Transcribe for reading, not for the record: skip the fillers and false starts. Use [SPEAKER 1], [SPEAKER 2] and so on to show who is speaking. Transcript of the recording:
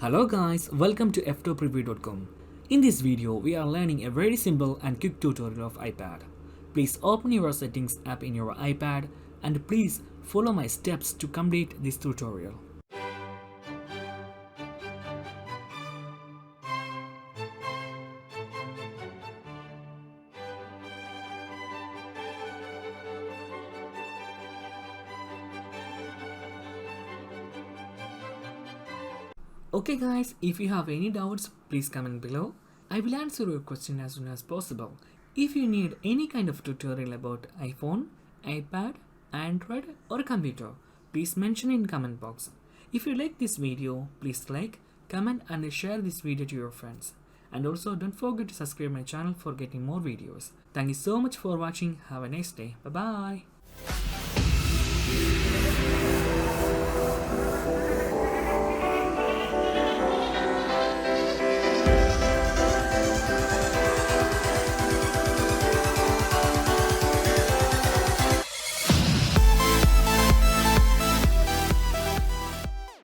[SPEAKER 1] Hello guys, welcome to Ftopreview.com. In this video, we are learning a very simple and quick tutorial of iPad. Please open your settings app in your iPad and please follow my steps to complete this tutorial. Okay guys, if you have any doubts, please comment below. I will answer your question as soon as possible. If you need any kind of tutorial about iPhone, iPad, Android or computer, please mention in comment box. If you like this video, please like, comment and share this video to your friends. And also don't forget to subscribe my channel for getting more videos. Thank you so much for watching. Have a nice day. Bye bye.